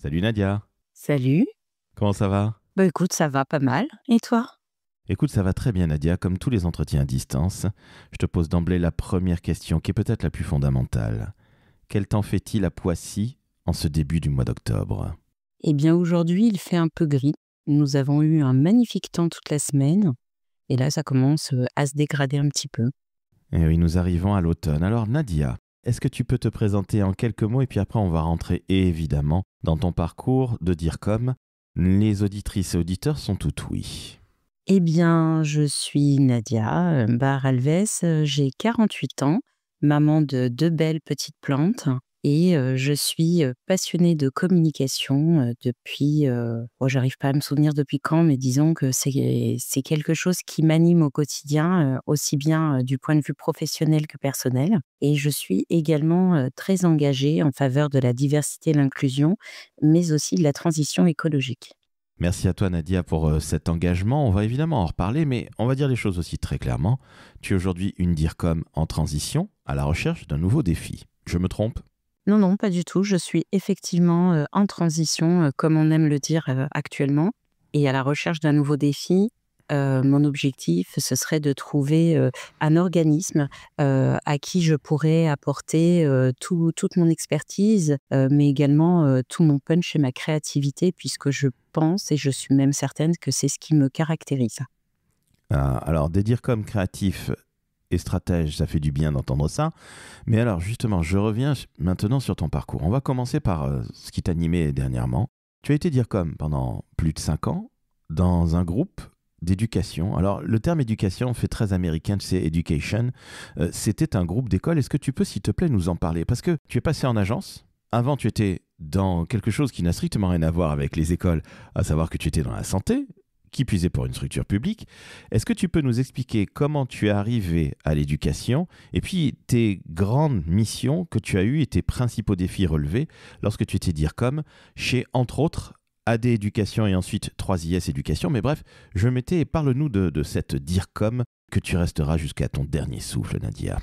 Salut Nadia, Salut. comment ça va? Bah écoute, ça va pas mal. Et toi? Écoute, ça va très bien Nadia, comme tous les entretiens à distance. Je te pose d'emblée la première question qui est peut-être la plus fondamentale. Quel temps fait-il à Poissy en ce début du mois d'octobre? Eh bien aujourd'hui, il fait un peu gris. Nous avons eu un magnifique temps toute la semaine. Et là, ça commence à se dégrader un petit peu. Eh oui, nous arrivons à l'automne. Alors Nadia, est-ce que tu peux te présenter en quelques mots et puis après on va rentrer évidemment dans ton parcours de dire comme les auditrices et auditeurs sont tout oui. Eh bien, je suis Nadia Bar-Alves, j'ai 48 ans, maman de 2 belles petites plantes et je suis passionnée de communication depuis, j'arrive pas à me souvenir depuis quand, mais disons que c'est quelque chose qui m'anime au quotidien, aussi bien du point de vue professionnel que personnel. Et je suis également très engagée en faveur de la diversité et l'inclusion, mais aussi de la transition écologique. Merci à toi Nadia pour cet engagement. On va évidemment en reparler, mais on va dire les choses aussi très clairement. Tu es aujourd'hui une DIRCOM en transition, à la recherche d'un nouveau défi. Je me trompe? Non, non, pas du tout. Je suis effectivement, en transition, comme on aime le dire, actuellement, et à la recherche d'un nouveau défi. Mon objectif, ce serait de trouver, un organisme, à qui je pourrais apporter, toute mon expertise, mais également, tout mon punch et ma créativité puisque je pense et je suis même certaine que c'est ce qui me caractérise. Alors, des DIRCOM créatifs et stratèges, ça fait du bien d'entendre ça. Mais alors, justement, je reviens maintenant sur ton parcours. On va commencer par ce qui t'animait dernièrement. Tu as été DIRCOM pendant plus de 5 ans dans un groupe d'éducation. Alors, le terme éducation fait très américain, c'est education. C'était un groupe d'école. Est-ce que tu peux, s'il te plaît, nous en parler? Parce que tu es passé en agence. Avant, tu étais dans quelque chose qui n'a strictement rien à voir avec les écoles, à savoir que tu étais dans la santé, qui plus est pour une structure publique. Est-ce que tu peux nous expliquer comment tu es arrivé à l'éducation et puis tes grandes missions que tu as eues et tes principaux défis relevés lorsque tu étais DIRCOM chez, entre autres, AD Éducation et ensuite 3IS Éducation. Mais bref, je mettais et parle-nous de cette DIRCOM que tu resteras jusqu'à ton dernier souffle, Nadia.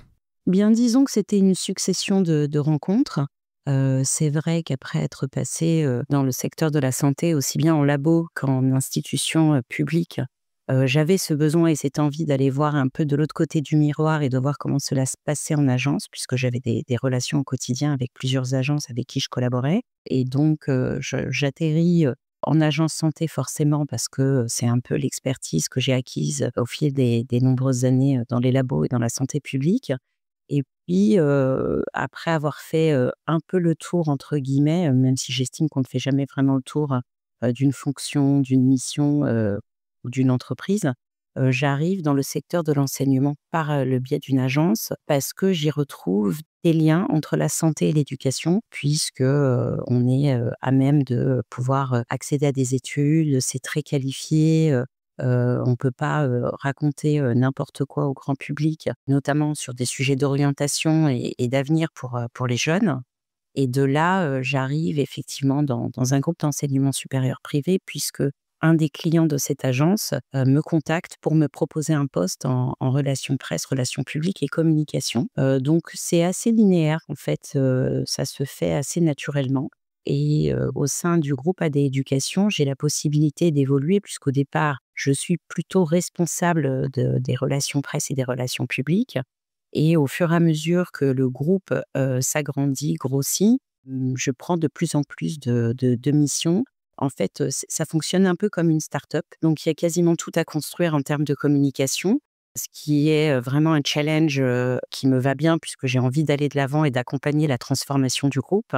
Bien, disons que c'était une succession de rencontres. C'est vrai qu'après être passée, dans le secteur de la santé, aussi bien en labo qu'en institution, publique, j'avais ce besoin et cette envie d'aller voir un peu de l'autre côté du miroir et de voir comment cela se passait en agence, puisque j'avais des relations au quotidien avec plusieurs agences avec qui je collaborais. Et donc, j'atterris, en agence santé forcément parce que, c'est un peu l'expertise que j'ai acquise au fil des nombreuses années, dans les labos et dans la santé publique. Et puis, après avoir fait, un peu «le tour» entre guillemets, même si j'estime qu'on ne fait jamais vraiment le tour, d'une fonction, d'une mission, ou d'une entreprise, j'arrive dans le secteur de l'enseignement par, le biais d'une agence parce que j'y retrouve des liens entre la santé et l'éducation puisque, on est, à même de pouvoir, accéder à des études, c'est très qualifié, on peut pas, raconter, n'importe quoi au grand public, notamment sur des sujets d'orientation et d'avenir pour les jeunes. Et de là, j'arrive effectivement dans un groupe d'enseignement supérieur privé puisque un des clients de cette agence, me contacte pour me proposer un poste en relations presse, relations publiques et communication. Donc c'est assez linéaire en fait, ça se fait assez naturellement. Et au sein du groupe AD Éducation, j'ai la possibilité d'évoluer puisqu'au départ, je suis plutôt responsable, des relations presse et des relations publiques. Et au fur et à mesure que le groupe, s'agrandit, grossit, je prends de plus en plus de missions. En fait, ça fonctionne un peu comme une start-up, donc il y a quasiment tout à construire en termes de communication, ce qui est, vraiment un challenge, qui me va bien puisque j'ai envie d'aller de l'avant et d'accompagner la transformation du groupe.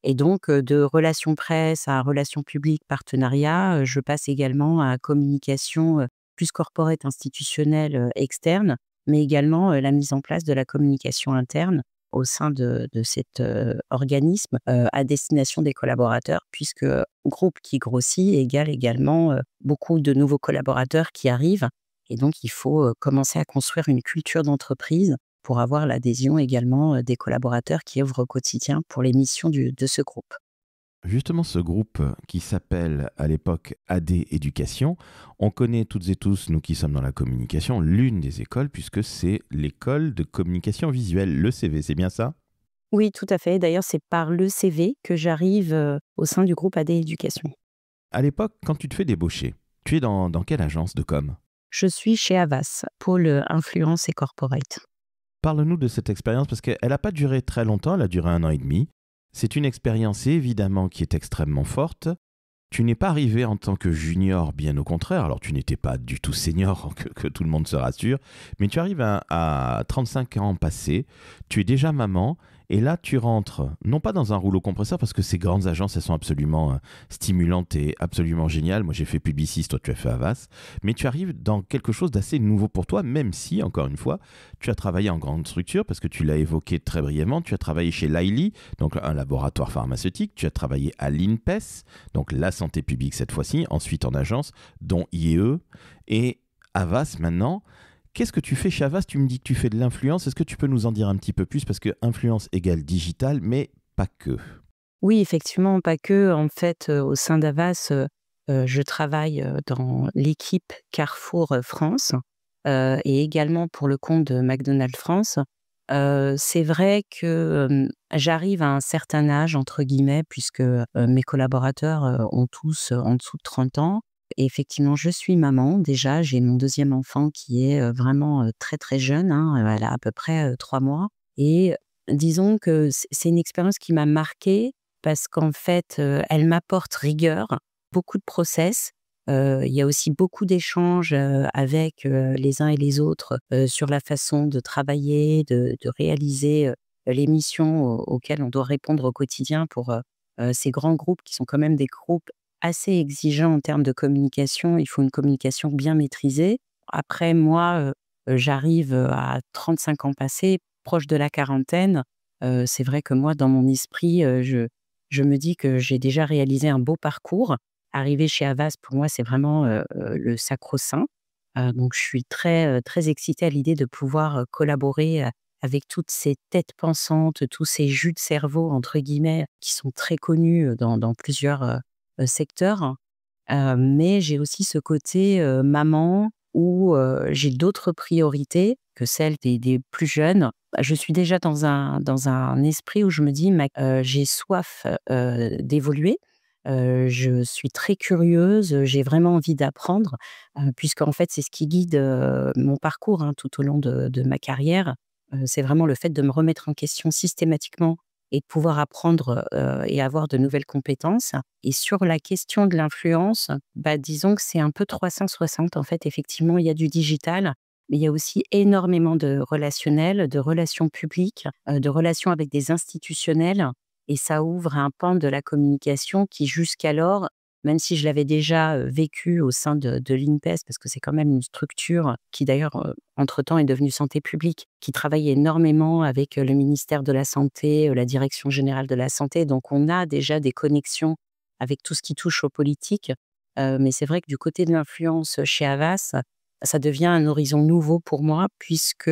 Et donc, de relations presse à relations publiques, partenariat, je passe également à communication, plus corporate, institutionnelle, externe, mais également, la mise en place de la communication interne au sein de cet, organisme, à destination des collaborateurs puisque, groupe qui grossit égale également, beaucoup de nouveaux collaborateurs qui arrivent. Et donc il faut, commencer à construire une culture d'entreprise pour avoir l'adhésion également, des collaborateurs qui œuvrent au quotidien pour les missions de ce groupe. Justement, ce groupe qui s'appelle à l'époque AD Éducation, on connaît toutes et tous, nous qui sommes dans la communication, l'une des écoles, puisque c'est l'école de communication visuelle, le CV, c'est bien ça? Oui, tout à fait. D'ailleurs, c'est par le CV que j'arrive au sein du groupe AD Éducation. À l'époque, quand tu te fais débaucher, tu es dans quelle agence de com? Je suis chez Havas, pôle influence et corporate. Parle-nous de cette expérience parce qu'elle n'a pas duré très longtemps, elle a duré 1 an et demi. C'est une expérience évidemment qui est extrêmement forte. Tu n'es pas arrivé en tant que junior, bien au contraire. Alors, tu n'étais pas du tout senior, que tout le monde se rassure. Mais tu arrives à 35 ans passés, tu es déjà maman, et là, tu rentres, non pas dans un rouleau compresseur, parce que ces grandes agences, elles sont absolument stimulantes et absolument géniales. Moi, j'ai fait Publicis, toi, tu as fait Havas. Mais tu arrives dans quelque chose d'assez nouveau pour toi, même si, encore une fois, tu as travaillé en grande structure, parce que tu l'as évoqué très brièvement. Tu as travaillé chez Lilly, donc un laboratoire pharmaceutique. Tu as travaillé à l'INPES, donc la santé publique cette fois-ci, ensuite en agence, dont IEE, et Havas maintenant. Qu'est-ce que tu fais chez Havas? Tu me dis que tu fais de l'influence. Est-ce que tu peux nous en dire un petit peu plus? Parce que influence égale digital, mais pas que. Oui, effectivement, pas que. En fait, au sein d'Havas, je travaille dans l'équipe Carrefour France et également pour le compte de McDonald's France. C'est vrai que j'arrive à un certain âge, entre guillemets, puisque mes collaborateurs ont tous en dessous de 30 ans. Et effectivement, je suis maman. Déjà, j'ai mon deuxième enfant qui est vraiment très, très jeune, hein. Elle a à peu près 3 mois. Et disons que c'est une expérience qui m'a marquée parce qu'en fait, elle m'apporte rigueur, beaucoup de process. Il y a aussi beaucoup d'échanges, avec, les uns et les autres, sur la façon de travailler, de réaliser, les missions auxquelles on doit répondre au quotidien pour, ces grands groupes qui sont quand même des groupes assez exigeants en termes de communication. Il faut une communication bien maîtrisée. Après moi, j'arrive, à 35 ans passés, proche de la quarantaine. C'est vrai que moi, dans mon esprit, je me dis que j'ai déjà réalisé un beau parcours. Arriver chez Havas, pour moi, c'est vraiment, le sacro-saint. Donc je suis très, très excitée à l'idée de pouvoir, collaborer, avec toutes ces têtes pensantes, tous ces «jus de cerveau» entre guillemets, qui sont très connus, dans plusieurs, secteurs. Mais j'ai aussi ce côté, maman où, j'ai d'autres priorités que celles des plus jeunes. Je suis déjà dans un esprit où je me dis: j'ai soif, d'évoluer». Je suis très curieuse, j'ai vraiment envie d'apprendre, puisqu'en fait, c'est ce qui guide, mon parcours, hein, tout au long de ma carrière. C'est vraiment le fait de me remettre en question systématiquement et de pouvoir apprendre, et avoir de nouvelles compétences. Et sur la question de l'influence, bah, disons que c'est un peu 360 en fait. Effectivement, il y a du digital, mais il y a aussi énormément de relationnel, de relations publiques, de relations avec des institutionnels, et ça ouvre un pan de la communication qui jusqu'alors, même si je l'avais déjà, vécu au sein de l'INPES, parce que c'est quand même une structure qui d'ailleurs, entre-temps est devenue santé publique, qui travaille énormément avec, le ministère de la santé, la direction générale de la santé. Donc on a déjà des connexions avec tout ce qui touche aux politiques. Mais c'est vrai que du côté de l'influence chez Havas, ça devient un horizon nouveau pour moi puisque,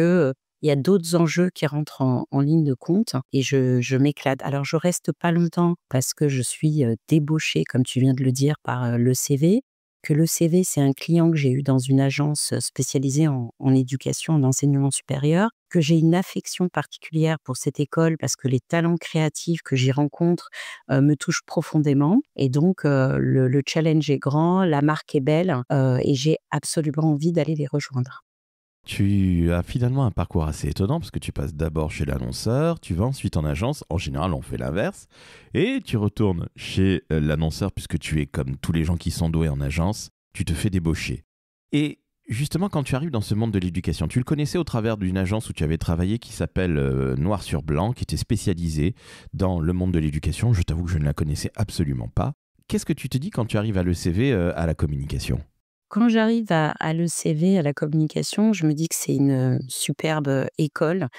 il y a d'autres enjeux qui rentrent en ligne de compte et je m'éclate. Alors je reste pas longtemps parce que je suis, débauchée, comme tu viens de le dire, par, le CV. Que le CV, c'est un client que j'ai eu dans une agence, spécialisée en éducation, en enseignement supérieur, que j'ai une affection particulière pour cette école parce que les talents créatifs que j'y rencontre, me touchent profondément. Et donc le challenge est grand, la marque est belle, et j'ai absolument envie d'aller les rejoindre. Tu as finalement un parcours assez étonnant parce que tu passes d'abord chez l'annonceur, tu vas ensuite en agence, en général on fait l'inverse, et tu retournes chez l'annonceur puisque tu es comme tous les gens qui sont doués en agence, tu te fais débaucher. Et justement quand tu arrives dans ce monde de l'éducation, tu le connaissais au travers d'une agence où tu avais travaillé qui s'appelle Noir sur Blanc, qui était spécialisée dans le monde de l'éducation, je t'avoue que je ne la connaissais absolument pas. Qu'est-ce que tu te dis quand tu arrives à l'ECV, à la communication? Quand j'arrive à l'ECV, à la communication, je me dis que c'est une, superbe, école,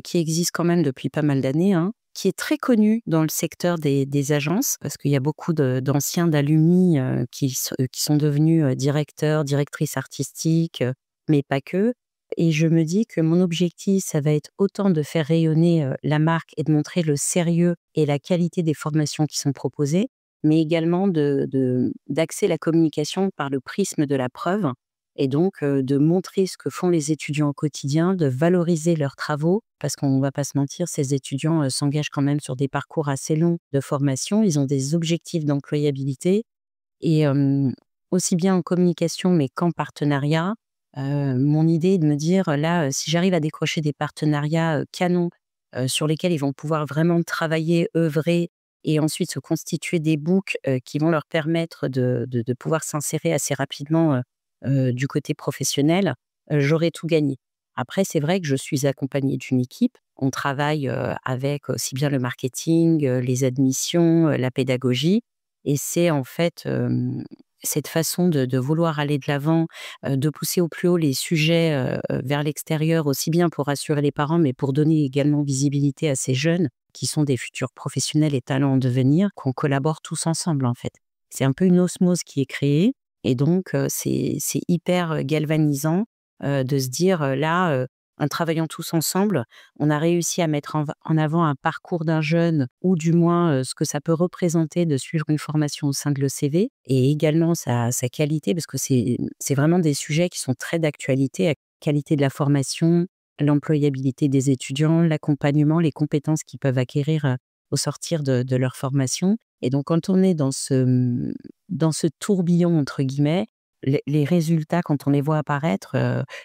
qui existe quand même depuis pas mal d'années, hein, qui est très connue dans le secteur des agences parce qu'il y a beaucoup d'anciens d'alumni, qui sont devenus, directeurs, directrices artistiques, mais pas que. Et je me dis que mon objectif, ça va être autant de faire rayonner, la marque et de montrer le sérieux et la qualité des formations qui sont proposées, mais également d'axer la communication par le prisme de la preuve. et donc de montrer ce que font les étudiants au quotidien, de valoriser leurs travaux, parce qu'on ne va pas se mentir, ces étudiants s'engagent quand même sur des parcours assez longs de formation. Ils ont des objectifs d'employabilité et aussi bien en communication, mais qu'en partenariat. Mon idée est de me dire, là, si j'arrive à décrocher des partenariats canons sur lesquels ils vont pouvoir vraiment travailler, œuvrer et ensuite se constituer des books qui vont leur permettre de pouvoir s'insérer assez rapidement du côté professionnel, j'aurai tout gagné. Après, c'est vrai que je suis accompagnée d'une équipe. On travaille avec aussi bien le marketing, les admissions, la pédagogie. Et c'est en fait cette façon de vouloir aller de l'avant, de pousser au plus haut les sujets vers l'extérieur, aussi bien pour rassurer les parents, mais pour donner également visibilité à ces jeunes qui sont des futurs professionnels et talents en devenir, qu'on collabore tous ensemble en fait. C'est un peu une osmose qui est créée et donc c'est hyper galvanisant de se dire, là, en travaillant tous ensemble, on a réussi à mettre en avant un parcours d'un jeune ou du moins, ce que ça peut représenter de suivre une formation au sein de l'ECV et également sa qualité parce que c'est vraiment des sujets qui sont très d'actualité, la qualité de la formation, l'employabilité des étudiants, l'accompagnement, les compétences qu'ils peuvent acquérir, au sortir de leur formation et donc quand on est dans ce «tourbillon» entre guillemets, les résultats quand on les voit apparaître,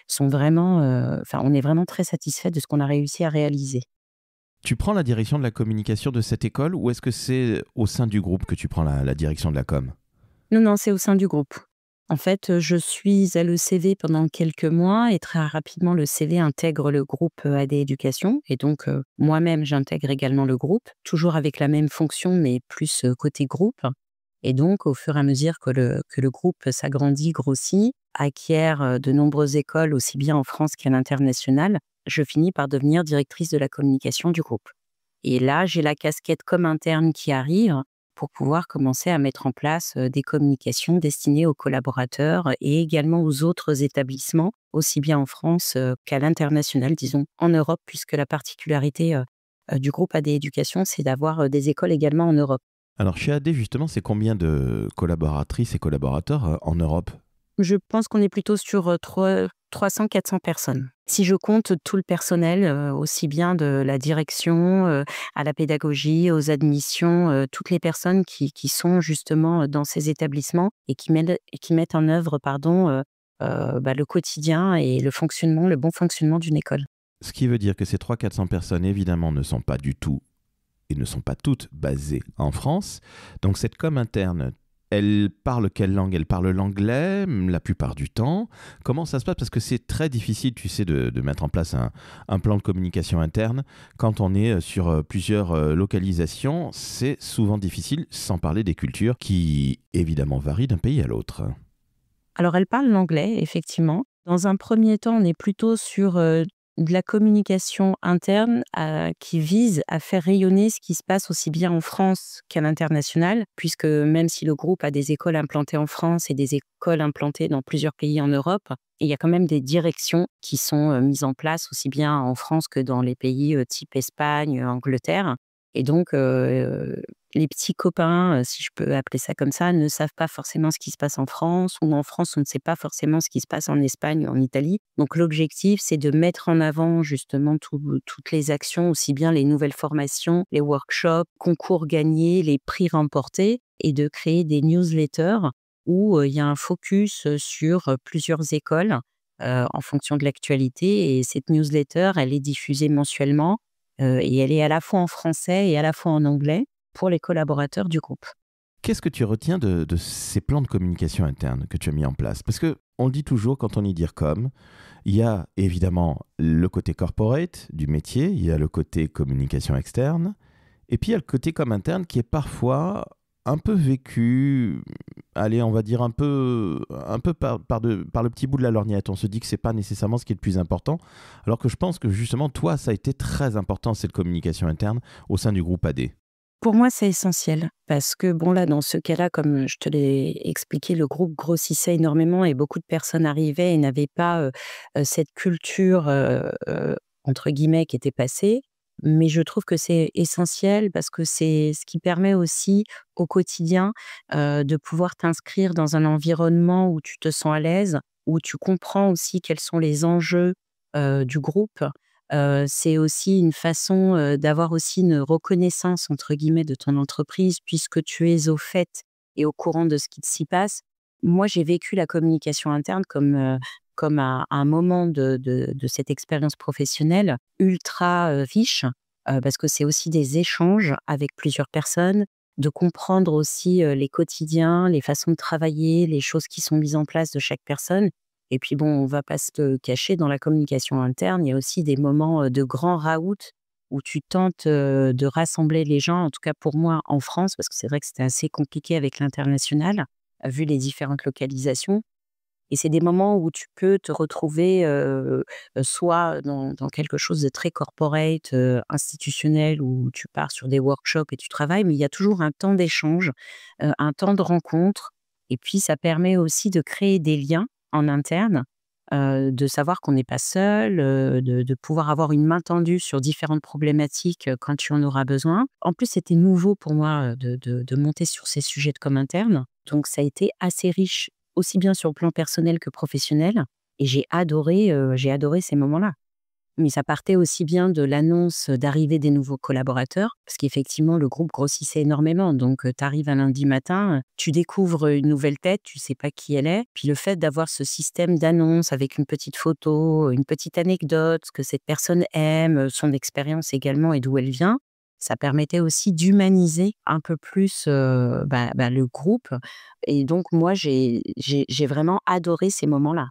sont vraiment, enfin on est vraiment très satisfait de ce qu'on a réussi à réaliser. Tu prends la direction de la communication de cette école ou est-ce que c'est au sein du groupe que tu prends la direction de la com? Non, non, c'est au sein du groupe. En fait, je suis à l'ECV pendant quelques mois et très rapidement le CV intègre le groupe, AD Éducation et donc moi-même j'intègre également le groupe, toujours avec la même fonction mais plus, côté groupe et donc au fur et à mesure que le groupe s'agrandit, grossit, acquiert, de nombreuses écoles aussi bien en France qu'à l'international, je finis par devenir directrice de la communication du groupe et là, j'ai la casquette com interne qui arrive pour pouvoir commencer à mettre en place, des communications destinées aux collaborateurs et également aux autres établissements, aussi bien en France, qu'à l'international, disons en Europe, puisque la particularité, du groupe AD Éducation, c'est d'avoir, des écoles également en Europe. Alors chez AD justement, c'est combien de collaboratrices et collaborateurs, en Europe? Je pense qu'on est plutôt sur, 300-400 personnes. Si je compte tout le personnel, aussi bien de la direction, à la pédagogie, aux admissions, toutes les personnes qui sont justement, dans ces établissements et qui mettent en œuvre, pardon, le quotidien et le bon fonctionnement d'une école. Ce qui veut dire que ces 300-400 personnes évidemment ne sont pas du tout et ne sont pas toutes basées en France. Donc cette com interne, elle parle quelle langue? Elle parle l'anglais la plupart du temps. Comment ça se passe? Parce que c'est très difficile, tu sais, de mettre en place un plan de communication interne. Quand on est sur plusieurs localisations, c'est souvent difficile, sans parler des cultures qui, évidemment, varient d'un pays à l'autre. Alors elle parle l'anglais, effectivement. Dans un premier temps, on est plutôt sur, de la communication interne, qui vise à faire rayonner ce qui se passe aussi bien en France qu'à l'international, puisque même si le groupe a des écoles implantées en France et des écoles implantées dans plusieurs pays en Europe, il y a quand même des directions qui sont, mises en place aussi bien en France que dans les pays, type Espagne, Angleterre et donc les petits copains, si je peux appeler ça comme ça, ne savent pas forcément ce qui se passe en France ou en France, on ne sait pas forcément ce qui se passe en Espagne ou en Italie. Donc l'objectif, c'est de mettre en avant justement toutes les actions, aussi bien les nouvelles formations, les workshops, concours gagnés, les prix remportés et de créer des newsletters où, il y a un focus, sur, plusieurs écoles, en fonction de l'actualité et cette newsletter, elle est diffusée mensuellement, et elle est à la fois en français et à la fois en anglais pour les collaborateurs du groupe. Qu'est-ce que tu retiens de ces plans de communication interne que tu as mis en place? Parce que on le dit toujours quand on y dit com, il y a évidemment le côté corporate du métier, il y a le côté communication externe, et puis il y a le côté com interne qui est parfois un peu vécu, allez, on va dire un peu par le petit bout de la lorgnette. On se dit que c'est pas nécessairement ce qui est le plus important, alors que je pense que justement, toi, ça a été très important, cette communication interne au sein du groupe AD. Pour moi, c'est essentiel parce que bon là, dans ce cas-là, comme je te l'ai expliqué, le groupe grossissait énormément et beaucoup de personnes arrivaient et n'avaient pas, cette culture, entre guillemets qui était passée. Mais je trouve que c'est essentiel parce que c'est ce qui permet aussi au quotidien, de pouvoir t'inscrire dans un environnement où tu te sens à l'aise, où tu comprends aussi quels sont les enjeux du groupe. C'est aussi une façon d'avoir aussi une reconnaissance entre guillemets de ton entreprise puisque tu es au fait et au courant de ce qui s'y passe. Moi, j'ai vécu la communication interne comme un moment de cette expérience professionnelle ultra riche, parce que c'est aussi des échanges avec plusieurs personnes, de comprendre aussi les quotidiens, les façons de travailler, les choses qui sont mises en place de chaque personne. Et puis bon, on va pas se le cacher, dans la communication interne, il y a aussi des moments de grands raouts où tu tentes de rassembler les gens, en tout cas pour moi en France, parce que c'est vrai que c'était assez compliqué avec l'international, vu les différentes localisations. Et c'est des moments où tu peux te retrouver, soit dans quelque chose de très corporate, institutionnel, où tu pars sur des workshops et tu travailles, mais il y a toujours un temps d'échange, un temps de rencontre et puis ça permet aussi de créer des liens en interne, de savoir qu'on n'est pas seul, de pouvoir avoir une main tendue sur différentes problématiques, quand tu en auras besoin. En plus, c'était nouveau pour moi, de monter sur ces sujets de com interne, donc ça a été assez riche aussi bien sur le plan personnel que professionnel et j'ai adoré ces moments-là. Mais ça partait aussi bien de l'annonce d'arrivée des nouveaux collaborateurs, parce qu'effectivement le groupe grossissait énormément. Donc tu arrives un lundi matin, tu découvres une nouvelle tête, tu sais pas qui elle est. Puis le fait d'avoir ce système d'annonce avec une petite photo, une petite anecdote, ce que cette personne aime, son expérience également et d'où elle vient, ça permettait aussi d'humaniser un peu plus, le groupe et donc moi j'ai vraiment adoré ces moments-là.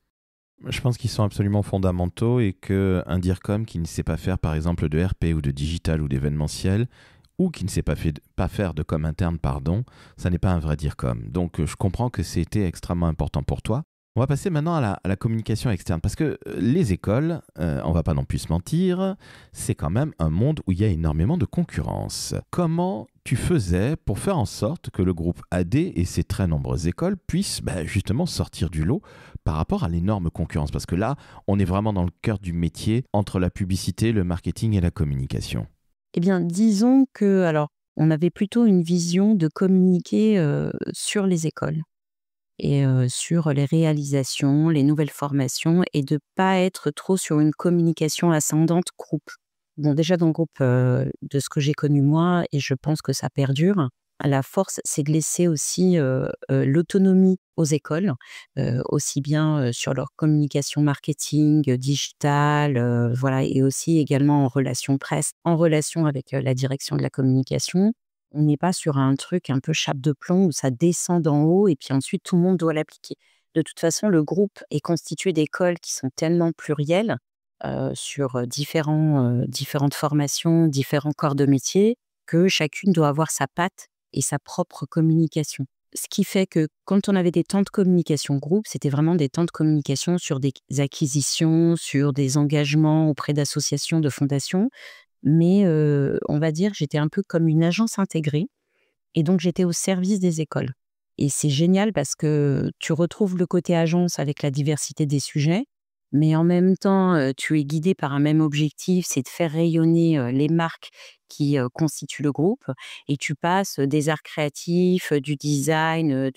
Je pense qu'ils sont absolument fondamentaux et qu'un DIRCOM qui ne sait pas faire, par exemple, de RP ou de digital ou d'événementiel, ou qui ne sait pas faire de com interne, pardon, ça n'est pas un vrai DIRCOM. Donc, je comprends que c'était extrêmement important pour toi. On va passer maintenant à la communication externe, parce que les écoles, on va pas non plus se mentir, c'est quand même un monde où il y a énormément de concurrence. Comment tu faisais pour faire en sorte que le groupe AD et ses très nombreuses écoles puissent justement sortir du lot par rapport à l'énorme concurrence? Parce que là, on est vraiment dans le cœur du métier entre la publicité, le marketing et la communication. Eh bien, disons que alors, on avait plutôt une vision de communiquer, sur les écoles et sur les réalisations, les nouvelles formations et de pas être trop sur une communication ascendante groupe. Bon, déjà dans le groupe, de ce que j'ai connu moi et je pense que ça perdure, la force, c'est de laisser aussi, l'autonomie aux écoles, aussi bien, sur leur communication marketing, digitale, voilà et aussi également en relation presse, en relation avec, la direction de la communication. On n'est pas sur un truc un peu chape de plomb où ça descend d'en haut et puis ensuite tout le monde doit l'appliquer. De toute façon, le groupe est constitué d'écoles qui sont tellement plurielles, sur, différentes formations, différents corps de métier, que chacune doit avoir sa patte et sa propre communication. Ce qui fait que quand on avait des temps de communication groupe, c'était vraiment des temps de communication sur des acquisitions, sur des engagements auprès d'associations, de fondations. Mais, on va dire, j'étais un peu comme une agence intégrée et donc j'étais au service des écoles. Et c'est génial parce que tu retrouves le côté agence avec la diversité des sujets, mais en même temps, tu es guidé par un même objectif, c'est de faire rayonner, les marques qui, constituent le groupe et tu passes, des arts créatifs, du design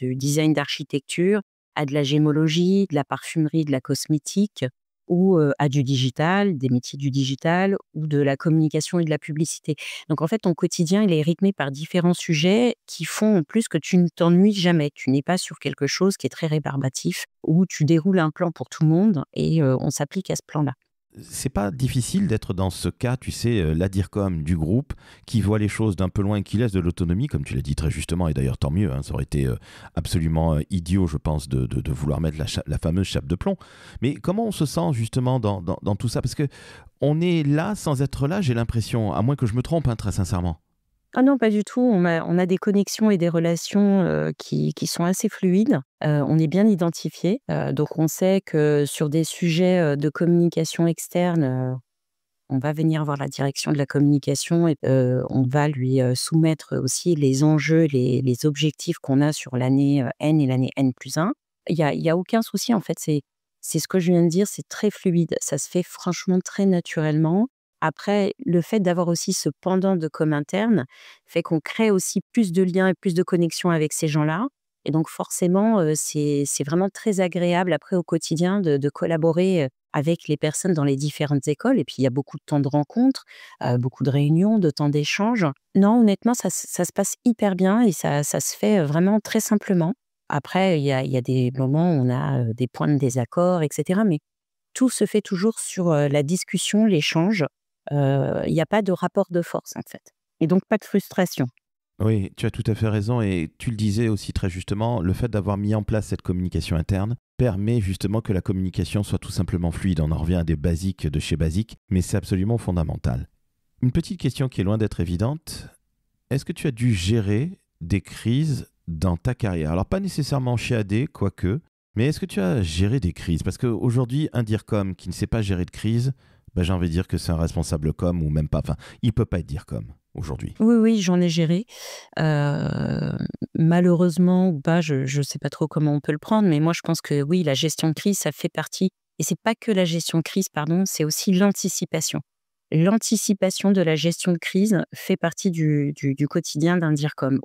d'architecture, à de la gémologie, de la parfumerie, de la cosmétique ou, à du digital, des métiers du digital ou de la communication et de la publicité. Donc en fait, ton quotidien, il est rythmé par différents sujets qui font en plus que tu ne t'ennuies jamais. Tu n'es pas sur quelque chose qui est très rébarbatif, où tu déroules un plan pour tout le monde et on s'applique à ce plan-là. C'est pas difficile d'être dans ce cas, tu sais, la DIRCOM du groupe, qui voit les choses d'un peu loin et qui laisse de l'autonomie, comme tu l'as dit très justement, et d'ailleurs tant mieux, hein, ça aurait été absolument idiot, je pense, de vouloir mettre la fameuse chape de plomb. Mais comment on se sent justement dans tout ça? Parce que on est là sans être là, j'ai l'impression, à moins que je me trompe, hein, très sincèrement. Ah non, pas du tout. On a des connexions et des relations, qui sont assez fluides. On est bien identifiés, donc on sait que sur des sujets, de communication externe, on va venir voir la direction de la communication et on va lui, soumettre aussi les enjeux, les objectifs qu'on a sur l'année, N et l'année N+1. Il y a aucun souci en fait, c'est ce que je viens de dire, c'est très fluide. Ça se fait franchement très naturellement. Après, le fait d'avoir aussi ce pendant de com interne fait qu'on crée aussi plus de liens et plus de connexions avec ces gens-là Et donc forcément, c'est vraiment très agréable après au quotidien de collaborer, avec les personnes dans les différentes écoles et puis il y a beaucoup de temps de rencontres, beaucoup de réunions, de temps d'échange. Non, honnêtement, ça se passe hyper bien et ça se fait, vraiment très simplement. Après, il y a des moments où on a, des points de désaccord et cetera, mais tout se fait toujours sur, la discussion, l'échange. Il y a pas de rapport de force, en fait et donc pas de frustration. Oui, tu as tout à fait raison et tu le disais aussi très justement, le fait d'avoir mis en place cette communication interne permet justement que la communication soit tout simplement fluide. On en revient à des basiques de chez basiques, mais c'est absolument fondamental. Une petite question qui est loin d'être évidente, est-ce que tu as dû gérer des crises dans ta carrière? Alors pas nécessairement chez AD, quoique, mais est-ce que tu as géré des crises? Parce qu'aujourd'hui, un DIRCOM qui ne sait pas gérer de crise, ben, j'ai envie de dire que c'est un responsable com ou même pas. Enfin, il ne peut pas être DIRCOM aujourd'hui. Oui, oui, j'en ai géré. Heu, Malheureusement ou pas, je sais pas trop comment on peut le prendre, mais moi je pense que oui, la gestion de crise, ça fait partie et c'est pas que la gestion de crise, pardon, c'est aussi l'anticipation. L'anticipation de la gestion de crise fait partie du quotidien d'un DIRCOM.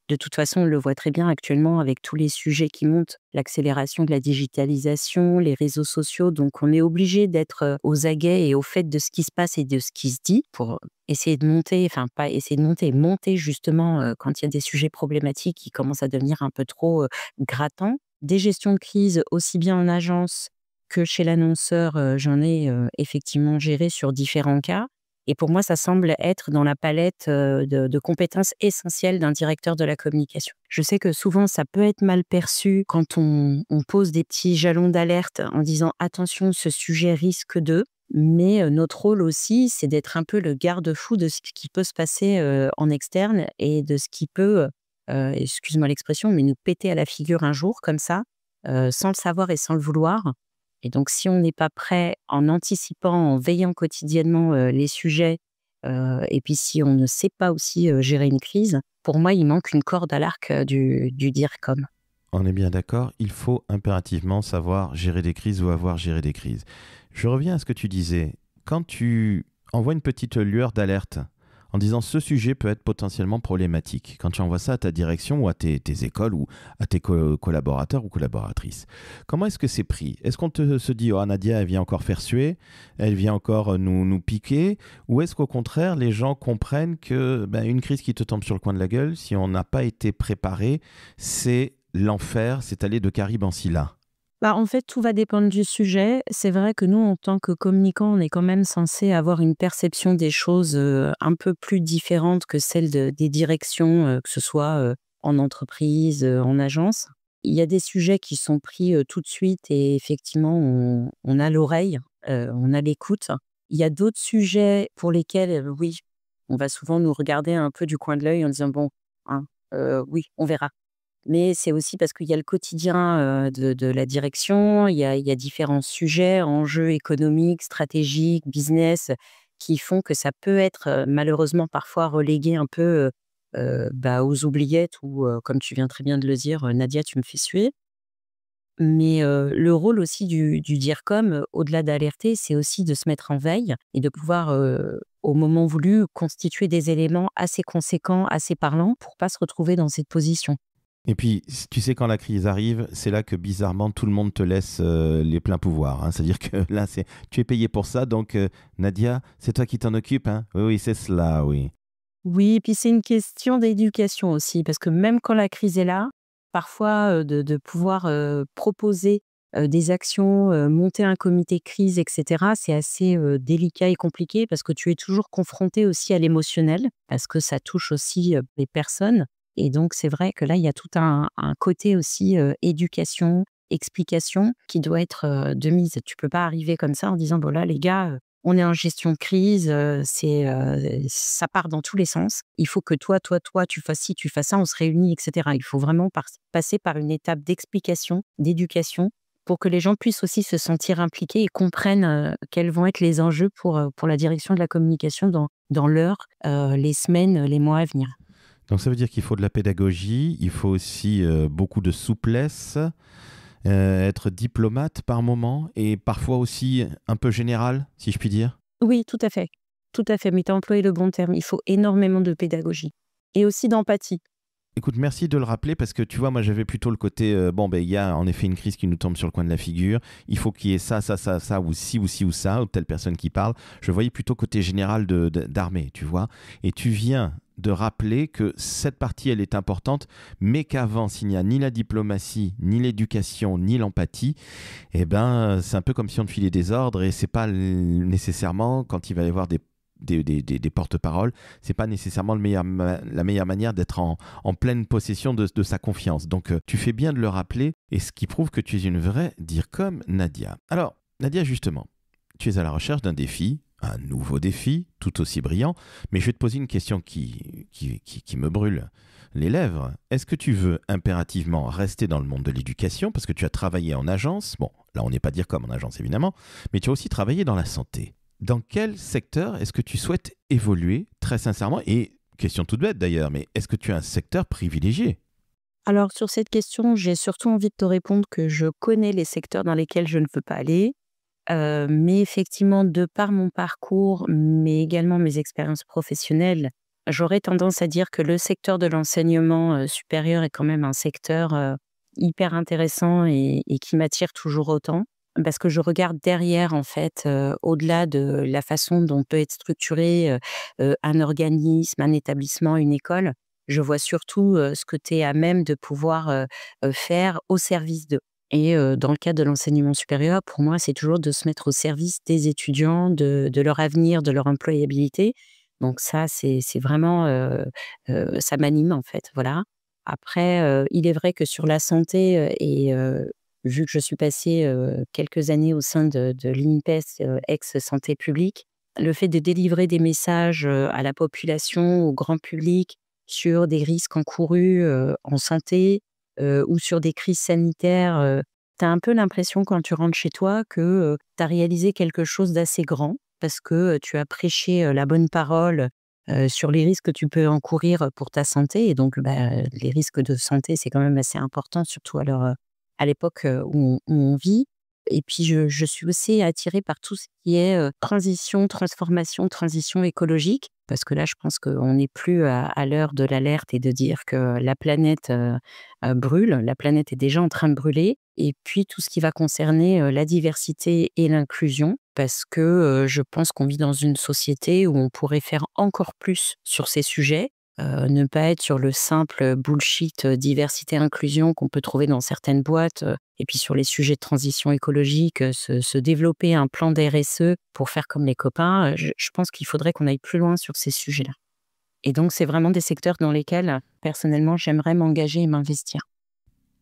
De toute façon, on le voit très bien actuellement avec tous les sujets qui montent, l'accélération de la digitalisation, les réseaux sociaux. Donc, on est obligé d'être aux aguets et au fait de ce qui se passe et de ce qui se dit pour essayer de monter, enfin pas essayer de monter, monter justement quand il y a des sujets problématiques qui commencent à devenir un peu trop grattants. Des gestions de crise aussi bien en agence que chez l'annonceur, j'en ai effectivement géré sur différents cas. Et pour moi, ça semble être dans la palette, de compétences essentielles d'un directeur de la communication. Je sais que souvent, ça peut être mal perçu quand on pose des petits jalons d'alerte en disant: «Attention, ce sujet risque de», mais notre rôle aussi, c'est d'être un peu le garde-fou de ce qui peut se passer, en externe et de ce qui peut, excuse-moi l'expression, mais nous péter à la figure un jour comme ça, sans le savoir et sans le vouloir. Et donc, si on n'est pas prêt en anticipant, en veillant quotidiennement, les sujets, et puis si on ne sait pas aussi, gérer une crise, pour moi, il manque une corde à l'arc, du DIRCOM. On est bien d'accord, il faut impérativement savoir gérer des crises ou avoir géré des crises. Je reviens à ce que tu disais. Quand tu envoies une petite lueur d'alerte en disant ce sujet peut être potentiellement problématique, quand tu envoies ça à ta direction ou à tes écoles ou à tes collaborateurs ou collaboratrices, comment est-ce que c'est pris? Est-ce qu'on se dit, oh Nadia, elle vient encore faire suer, elle vient encore nous piquer, ou est-ce qu'au contraire, les gens comprennent que ben, une crise qui te tombe sur le coin de la gueule, si on n'a pas été préparé, c'est l'enfer, c'est aller de Caraïbes en Scylla. Bah, en fait, tout va dépendre du sujet. C'est vrai que nous, en tant que communicants, on est quand même censés avoir une perception des choses, un peu plus différente que celle des directions, que ce soit, en entreprise, en agence. Il y a des sujets qui sont pris, tout de suite et effectivement, on a l'oreille, on a l'écoute. Il y a d'autres sujets pour lesquels, oui, on va souvent nous regarder un peu du coin de l'œil en disant: «Bon, hein, oui, on verra». Mais c'est aussi parce qu'il y a le quotidien, de la direction, il y a différents sujets, enjeux économiques, stratégiques, business, qui font que ça peut être, malheureusement parfois relégué un peu, bah, aux oubliettes ou, comme tu viens très bien de le dire, «Nadia, tu me fais suer». Mais, le rôle aussi du DIRCOM, au-delà d'alerter, c'est aussi de se mettre en veille et de pouvoir, au moment voulu, constituer des éléments assez conséquents, assez parlants pour pas se retrouver dans cette position. Et puis, tu sais, quand la crise arrive, c'est là que bizarrement, tout le monde te laisse les pleins pouvoirs, hein. C'est-à-dire que là, tu es payé pour ça, donc Nadia, c'est toi qui t'en occupes, hein? Oui, oui, c'est cela, oui. Oui, et puis c'est une question d'éducation aussi, parce que même quand la crise est là, parfois, de pouvoir, proposer, des actions, monter un comité crise et cetera, c'est assez, délicat et compliqué parce que tu es toujours confronté aussi à l'émotionnel, parce que ça touche aussi, les personnes et donc c'est vrai que là, il y a tout un côté aussi, éducation, explication qui doit être, de mise. Tu peux pas arriver comme ça en disant: «Bon là les gars, on est en gestion de crise, ça part dans tous les sens. Il faut que toi, tu fasses ci, tu fasses ça, on se réunit et cetera». Il faut vraiment passer par une étape d'explication, d'éducation, pour que les gens puissent aussi se sentir impliqués et comprennent, quels vont être les enjeux pour la direction de la communication dans l'heure, les semaines, les mois à venir. Donc ça veut dire qu'il faut de la pédagogie, il faut aussi beaucoup de souplesse, être diplomate par moment et parfois aussi un peu général, si je puis dire. Oui, tout à fait. Tout à fait, mais tu as employé le bon terme. Il faut énormément de pédagogie et aussi d'empathie. Écoute, merci de le rappeler parce que tu vois, moi j'avais plutôt le côté bon, ben il y a en effet une crise qui nous tombe sur le coin de la figure. Il faut qu'il y ait ça, ça, ça, ça, ou ci, ou ci, ou ça, ou telle personne qui parle. Je voyais plutôt côté général d'armée, tu vois. Et tu viens de rappeler que cette partie, elle est importante, mais qu'avant, s'il n'y a ni la diplomatie, ni l'éducation, ni l'empathie, eh ben, c'est un peu comme si on te filait des ordres et c'est pas nécessairement quand il va y avoir des porte-paroles, c'est pas nécessairement la meilleure manière d'être en pleine possession de sa confiance. Donc, tu fais bien de le rappeler, et ce qui prouve que tu es une vraie DIRCOM, Nadia. Alors, Nadia, justement, tu es à la recherche d'un défi, un nouveau défi, tout aussi brillant, mais je vais te poser une question qui me brûle les lèvres. Est-ce que tu veux impérativement rester dans le monde de l'éducation, parce que tu as travaillé en agence, bon, là on n'est pas DIRCOM en agence évidemment, mais tu as aussi travaillé dans la santé. Dans quel secteur est-ce que tu souhaites évoluer, très sincèrement? Et question toute bête d'ailleurs, mais est-ce que tu as un secteur privilégié? Alors sur cette question, j'ai surtout envie de te répondre que je connais les secteurs dans lesquels je ne veux pas aller. Mais effectivement, de par mon parcours, mais également mes expériences professionnelles, j'aurais tendance à dire que le secteur de l'enseignement, supérieur est quand même un secteur, hyper intéressant et qui m'attire toujours autant. Parce que je regarde derrière en fait, au-delà de la façon dont peut être structuré, un organisme, un établissement, une école, je vois surtout, ce que tu es à même de pouvoir, faire au service d'eux. Et dans le cadre de l'enseignement supérieur, pour moi, c'est toujours de se mettre au service des étudiants, de leur avenir, de leur employabilité. Donc ça, c'est vraiment, ça m'anime, en fait, voilà. Après, il est vrai que sur la santé, vu que je suis passée, quelques années au sein de l'INPES, ex-Santé publique, le fait de délivrer des messages, à la population, au grand public, sur des risques encourus, en santé, ou sur des crises sanitaires, tu as un peu l'impression quand tu rentres chez toi que, tu as réalisé quelque chose d'assez grand parce que, tu as prêché, la bonne parole, sur les risques que tu peux encourir, pour ta santé et donc les risques de santé, c'est quand même assez important surtout à l'époque, où on vit et puis je suis aussi attirée par tout ce qui est, transition, transformation, transition écologique parce que là, je pense qu'on n'est plus à l'heure de l'alerte et de dire que la planète, brûle. La planète est déjà en train de brûler et puis tout ce qui va concerner, la diversité et l'inclusion parce que, je pense qu'on vit dans une société où on pourrait faire encore plus sur ces sujets, ne pas être sur le simple bullshit, diversité-inclusion qu'on peut trouver dans certaines boîtes, et puis sur les sujets de transition écologique, se développer un plan d'RSE pour faire comme les copains, je pense qu'il faudrait qu'on aille plus loin sur ces sujets-là. Et donc c'est vraiment des secteurs dans lesquels, personnellement, j'aimerais m'engager et m'investir.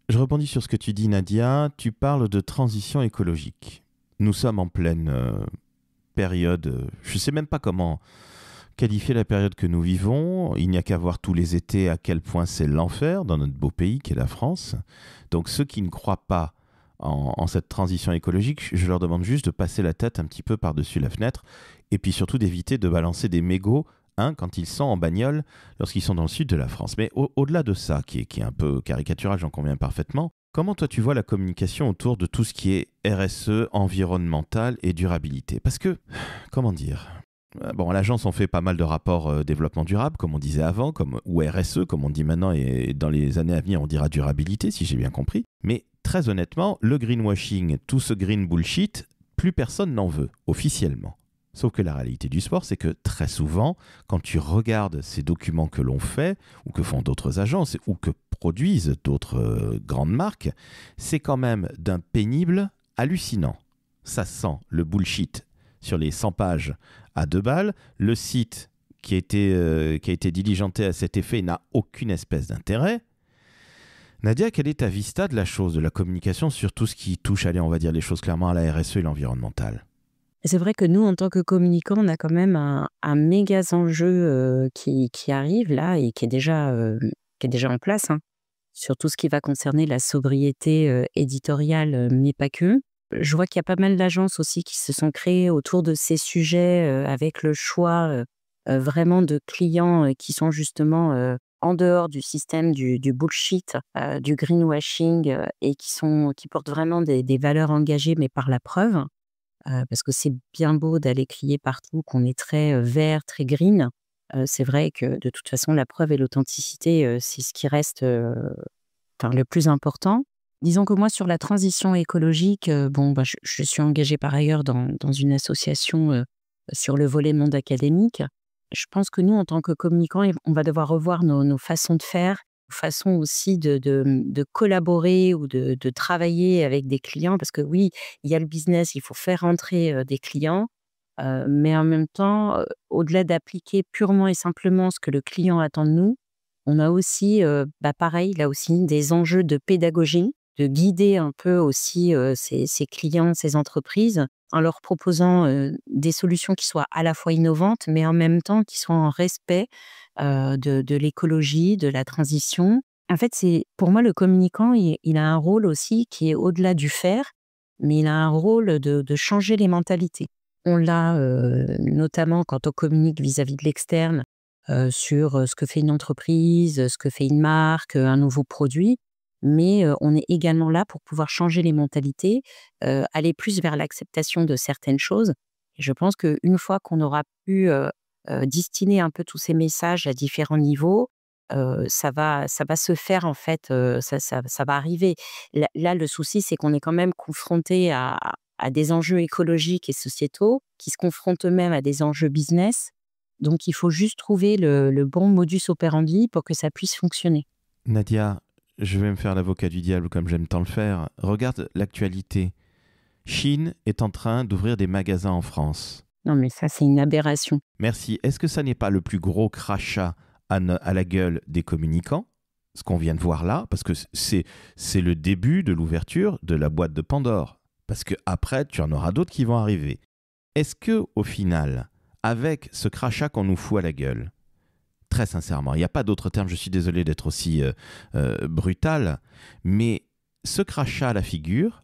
Je rebondis sur ce que tu dis, Nadia. Tu parles de transition écologique. Nous sommes en pleine période, je ne sais même pas comment qualifier la période que nous vivons. Il n'y a qu'à voir tous les étés à quel point c'est l'enfer dans notre beau pays qu'est la France. Donc ceux qui ne croient pas en cette transition écologique, je leur demande juste de passer la tête un petit peu par-dessus la fenêtre et puis surtout d'éviter de balancer des mégots quand ils sont en bagnole lorsqu'ils sont dans le sud de la France. Mais au-delà de ça, qui est un peu caricatural, j'en conviens parfaitement, comment toi tu vois la communication autour de tout ce qui est RSE, environnemental et durabilité? Parce que, comment dire, bon, à l'agence, on fait pas mal de rapports développement durable, comme on disait avant, ou RSE, comme on dit maintenant, et dans les années à venir, on dira durabilité, si j'ai bien compris. Mais très honnêtement, le greenwashing, tout ce green bullshit, plus personne n'en veut, officiellement. Sauf que la réalité du sport, c'est que très souvent, quand tu regardes ces documents que l'on fait, ou que font d'autres agences, ou que produisent d'autres grandes marques, c'est quand même d'un pénible hallucinant. Ça sent le bullshit sur les 100 pages à 2 balles. Le site qui a été diligenté à cet effet n'a aucune espèce d'intérêt. Nadia, quelle est ta vista de la chose, de la communication sur tout ce qui touche, allez, on va dire les choses clairement, à la RSE et l'environnemental? C'est vrai que nous, en tant que communicants, on a quand même un méga enjeu, qui arrive là et qui est déjà en place, hein, sur tout ce qui va concerner la sobriété, éditoriale, mais pas que. Je vois qu'il y a pas mal d'agences aussi qui se sont créées autour de ces sujets, avec le choix, vraiment de clients, qui sont justement, en dehors du système du bullshit, du greenwashing, et qui portent vraiment des valeurs engagées, mais par la preuve. Parce que c'est bien beau d'aller crier partout qu'on est très, vert, très green. C'est vrai que de toute façon, la preuve et l'authenticité, c'est ce qui reste, le plus important. Disons que moi, sur la transition écologique, bon, bah, je suis engagée par ailleurs dans une association, sur le volet monde académique. Je pense que nous, en tant que communicants, on va devoir revoir nos façons de faire, façon aussi de collaborer ou de travailler avec des clients. Parce que oui, il y a le business, il faut faire rentrer, des clients, mais en même temps, au-delà d'appliquer purement et simplement ce que le client attend de nous, on a aussi, pareil, là aussi, des enjeux de pédagogie, de guider un peu aussi, ces clients, ces entreprises, en leur proposant, des solutions qui soient à la fois innovantes, mais en même temps qui soient en respect, de l'écologie, de la transition. En fait, c'est pour moi le communicant, il a un rôle aussi qui est au-delà du faire, mais il a un rôle de changer les mentalités. On l'a, notamment quand on communique vis-à-vis de l'externe, sur, ce que fait une entreprise, ce que fait une marque, un nouveau produit. Mais, on est également là pour pouvoir changer les mentalités, aller plus vers l'acceptation de certaines choses. Et je pense qu'une fois qu'on aura pu, distiller un peu tous ces messages à différents niveaux, ça va se faire en fait, ça va arriver. Là, le souci, c'est qu'on est quand même confronté à des enjeux écologiques et sociétaux, qui se confrontent eux-mêmes à des enjeux business. Donc il faut juste trouver le bon modus operandi pour que ça puisse fonctionner. Nadia, je vais me faire l'avocat du diable comme j'aime tant le faire. Regarde l'actualité. Chine est en train d'ouvrir des magasins en France. Non, mais ça, c'est une aberration. Merci. Est-ce que ça n'est pas le plus gros crachat à la gueule des communicants, ce qu'on vient de voir là? Parce que c'est le début de l'ouverture de la boîte de Pandore. Parce que après, tu en auras d'autres qui vont arriver. Est-ce que au final, avec ce crachat qu'on nous fout à la gueule, très sincèrement, il n'y a pas d'autre terme, je suis désolé d'être aussi brutal, mais ce crachat à la figure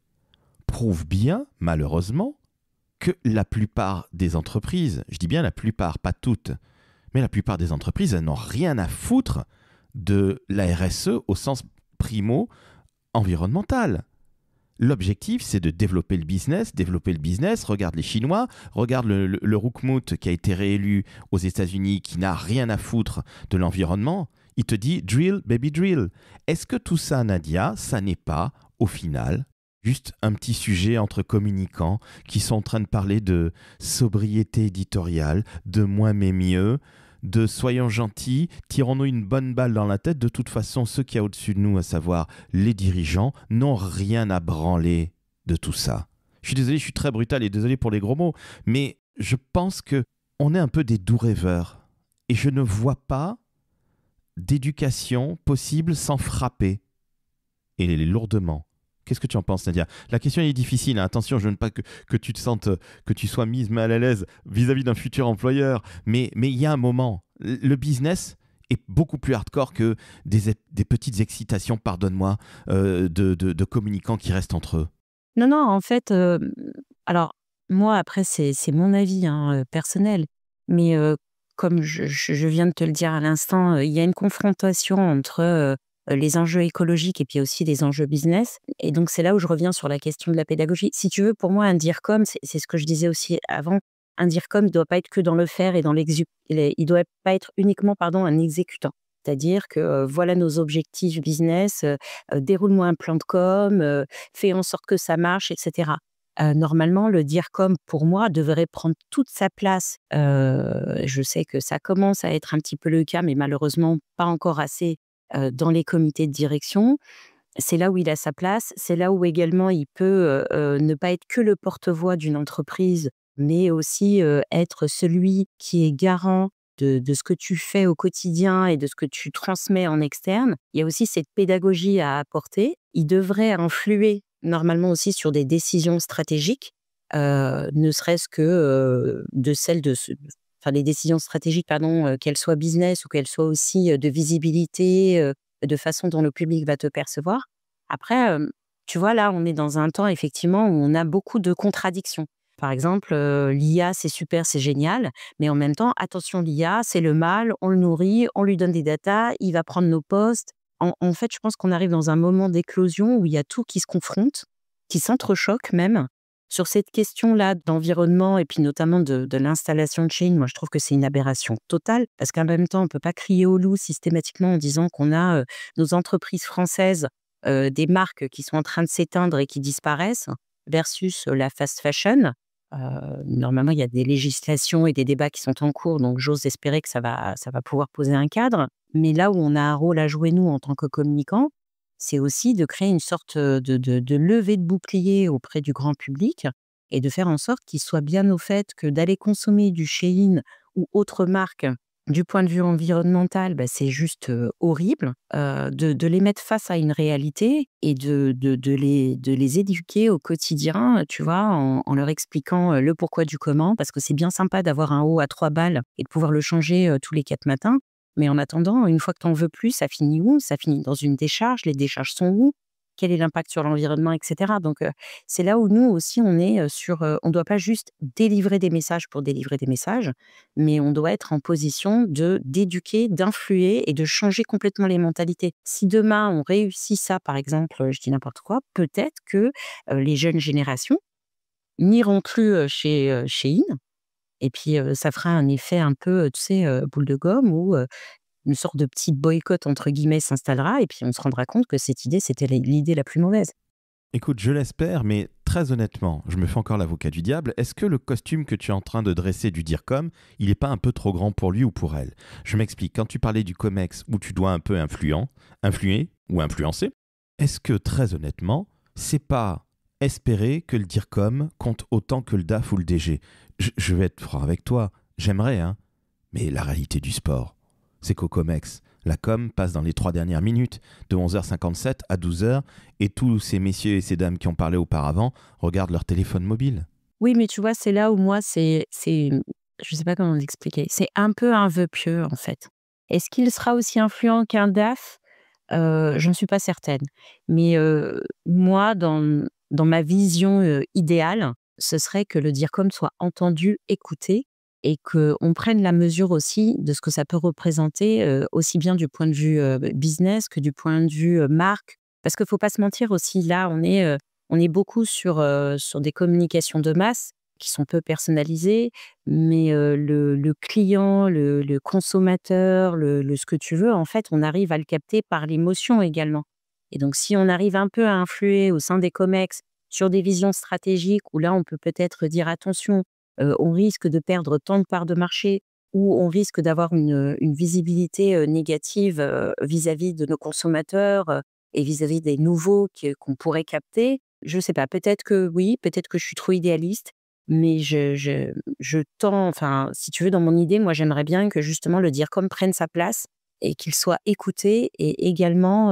prouve bien, malheureusement, que la plupart des entreprises, je dis bien la plupart, pas toutes, mais la plupart des entreprises, elles n'ont rien à foutre de la RSE au sens primo environnemental. L'objectif, c'est de développer le business. Regarde les Chinois, regarde le Roukmout qui a été réélu aux États-Unis, qui n'a rien à foutre de l'environnement. Il te dit drill, baby drill. Est-ce que tout ça, Nadia, ça n'est pas, au final, juste un petit sujet entre communicants qui sont en train de parler de sobriété éditoriale, de moins mais mieux, de soyons gentils, tirons-nous une bonne balle dans la tête. De toute façon, ceux qui y a au-dessus de nous, à savoir les dirigeants, n'ont rien à branler de tout ça. Je suis désolé, je suis très brutal et désolé pour les gros mots, mais je pense que on est un peu des doux rêveurs. Et je ne vois pas d'éducation possible sans frapper. Et lourdement. Qu'est-ce que tu en penses, Nadia? La question est difficile, hein. Attention, je ne veux pas que tu te sentes, que tu sois mise mal à l'aise vis-à-vis d'un futur employeur. Mais il y a un moment. Le business est beaucoup plus hardcore que des petites excitations, pardonne-moi, de communicants qui restent entre eux. Non, non, en fait, alors moi, après, c'est mon avis, hein, personnel. Mais, comme je viens de te le dire à l'instant, il y a une confrontation entre, les enjeux écologiques et puis aussi les enjeux business. Et donc c'est là où je reviens sur la question de la pédagogie. Si tu veux, pour moi, un DIRCOM, c'est ce que je disais aussi avant, un DIRCOM ne doit pas être que dans le faire et dans il doit pas être uniquement, pardon, un exécutant. C'est-à-dire que, voilà nos objectifs business, déroule-moi un plan de com, fais en sorte que ça marche, et cetera. Normalement, le DIRCOM, pour moi, devrait prendre toute sa place. Je sais que ça commence à être un petit peu le cas, mais malheureusement pas encore assez, dans les comités de direction. C'est là où il a sa place, c'est là où également il peut, ne pas être que le porte-voix d'une entreprise, mais aussi, être celui qui est garant de ce que tu fais au quotidien et de ce que tu transmets en externe. Il y a aussi cette pédagogie à apporter. Il devrait influer normalement aussi sur des décisions stratégiques, ne serait-ce que, de celles de ce enfin les décisions stratégiques, pardon, qu'elles soient business ou qu'elles soient aussi, de visibilité, de façon dont le public va te percevoir. Après, tu vois, là, on est dans un temps effectivement où on a beaucoup de contradictions. Par exemple, l'IA, c'est super, c'est génial, mais en même temps, attention, l'IA, c'est le mal, on le nourrit, on lui donne des datas, il va prendre nos postes. En fait, je pense qu'on arrive dans un moment d'éclosion où il y a tout qui se confronte, qui s'entrechoque même. Sur cette question-là d'environnement et puis notamment de l'installation de Shein, moi je trouve que c'est une aberration totale parce qu'en même temps, on ne peut pas crier au loup systématiquement en disant qu'on a nos entreprises françaises, des marques qui sont en train de s'éteindre et qui disparaissent versus la fast fashion. Normalement, il y a des législations et des débats qui sont en cours, donc j'ose espérer que ça va pouvoir poser un cadre. Mais là où on a un rôle à jouer, nous, en tant que communicants, c'est aussi de créer une sorte de levée de bouclier auprès du grand public et de faire en sorte qu'il soit bien au fait que d'aller consommer du Shein ou autre marque, du point de vue environnemental, c'est juste horrible. De les mettre face à une réalité et de les éduquer au quotidien, tu vois, en leur expliquant le pourquoi du comment, parce que c'est bien sympa d'avoir un haut à 3 balles et de pouvoir le changer tous les 4 matins. Mais en attendant, une fois que tu en veux plus, ça finit où? Ça finit dans une décharge. Les décharges sont où? Quel est l'impact sur l'environnement, et cetera? Donc, c'est là où nous aussi, on est on doit pas juste délivrer des messages pour délivrer des messages, mais on doit être en position d'éduquer, d'influer et de changer complètement les mentalités. Si demain, on réussit ça, par exemple, je dis n'importe quoi, peut-être que les jeunes générations n'iront plus chez Shein et puis ça fera un effet un peu, tu sais, boule de gomme où une sorte de petit «boycott» entre guillemets s'installera et puis on se rendra compte que cette idée, c'était l'idée la plus mauvaise. Écoute, je l'espère, mais très honnêtement, je me fais encore l'avocat du diable. Est-ce que le costume que tu es en train de dresser du DIRCOM, il n'est pas un peu trop grand pour lui ou pour elle? Je m'explique. Quand tu parlais du COMEX où tu dois un peu influer ou influencer, est-ce que très honnêtement, c'est pas espérer que le DIRCOM compte autant que le DAF ou le DG? Je vais être franc avec toi. J'aimerais, hein. Mais la réalité du sport, c'est qu'au COMEX, la com passe dans les 3 dernières minutes, de 11h57 à 12h, et tous ces messieurs et ces dames qui ont parlé auparavant regardent leur téléphone mobile. Oui, mais tu vois, c'est là où moi, je sais pas comment l'expliquer, c'est un peu un vœu pieux, en fait. Est-ce qu'il sera aussi influent qu'un DAF? Je ne suis pas certaine. Mais moi, dans ma vision idéale, ce serait que le DIRCOM soit entendu, écouté et qu'on prenne la mesure aussi de ce que ça peut représenter, aussi bien du point de vue business que du point de vue marque. Parce qu'il ne faut pas se mentir aussi, là, on est beaucoup sur des communications de masse qui sont peu personnalisées, mais le client, le consommateur, ce que tu veux, en fait, on arrive à le capter par l'émotion également. Et donc si on arrive un peu à influer au sein des comex sur des visions stratégiques où là, on peut peut-être dire: «Attention, on risque de perdre tant de parts de marché» ou on risque d'avoir une visibilité négative vis-à-vis de nos consommateurs, et vis-à-vis des nouveaux qu'on pourrait capter. Je sais pas, peut-être que oui, peut-être que je suis trop idéaliste, mais je tends enfin, si tu veux, dans mon idée, moi, j'aimerais bien que justement le DIRCOM prenne sa place et qu'il soit écouté et également,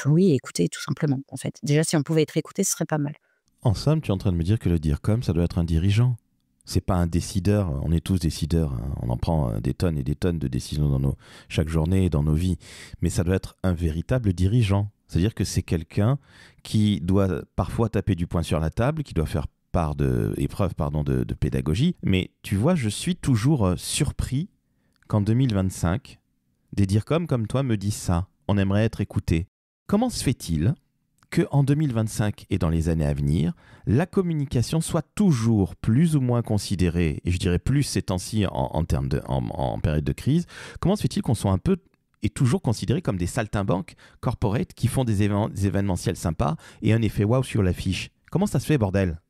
oui, écouté tout simplement, en fait. Déjà, si on pouvait être écouté, ce serait pas mal. En somme, tu es en train de me dire que le DIRCOM, ça doit être un dirigeant. C'est pas un décideur, on est tous décideurs, hein. On en prend des tonnes et des tonnes de décisions chaque journée et dans nos vies. Mais ça doit être un véritable dirigeant. C'est-à-dire que c'est quelqu'un qui doit parfois taper du poing sur la table, qui doit faire épreuve de pédagogie. Mais tu vois, je suis toujours surpris qu'en 2025, des DIRCOM comme toi me disent ça. On aimerait être écouté. Comment se fait-il qu'en 2025 et dans les années à venir, la communication soit toujours plus ou moins considérée, et je dirais plus ces temps-ci en période de crise, comment se fait-il qu'on soit un peu et toujours considérés comme des saltimbanques corporate qui font des événementiels sympas et un effet waouh sur l'affiche? Comment ça se fait, bordel?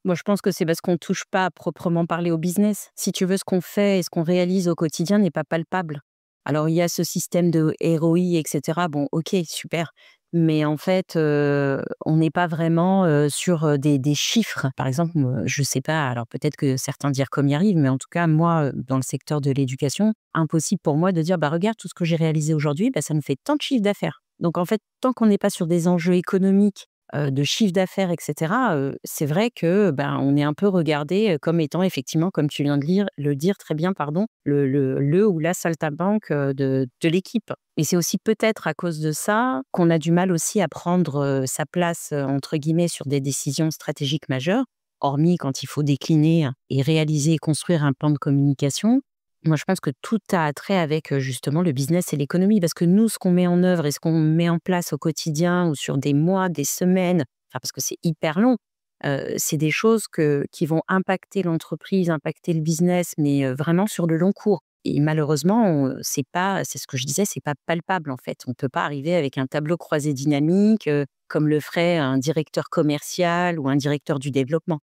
Moi, je pense que c'est parce qu'on touche pas à proprement parler au business. Si tu veux, ce qu'on fait et ce qu'on réalise au quotidien n'est pas palpable. Alors, il y a ce système de ROI, et cetera. Bon, OK, super. Mais en fait, on n'est pas vraiment, sur, des chiffres. Par exemple, je sais pas, alors peut-être que certains dire comme y arrivent, mais en tout cas, moi, dans le secteur de l'éducation, impossible pour moi de dire: «Bah, regarde tout ce que j'ai réalisé aujourd'hui, bah, ça me fait tant de chiffre d'affaires». Donc en fait, tant qu'on n'est pas sur des enjeux économiques, de chiffre d'affaires et cetera, c'est vrai que, ben, on est un peu regardé, comme étant effectivement, comme tu viens de le dire très bien, pardon, le ou la saltimbanque, de l'équipe. Et c'est aussi peut-être à cause de ça qu'on a du mal aussi à prendre, sa place, entre guillemets, sur des décisions stratégiques majeures, hormis quand il faut décliner et réaliser et construire un plan de communication. Moi, je pense que tout a trait avec, justement le business et l'économie parce que nous, ce qu'on met en œuvre et ce qu'on met en place au quotidien ou sur des mois, des semaines, enfin parce que c'est hyper long, C'est des choses qui vont impacter l'entreprise, impacter le business, mais vraiment sur le long cours. Et malheureusement, c'est ce que je disais, c'est pas palpable en fait. On peut pas arriver avec un tableau croisé dynamique, comme le ferait un directeur commercial ou un directeur du développement.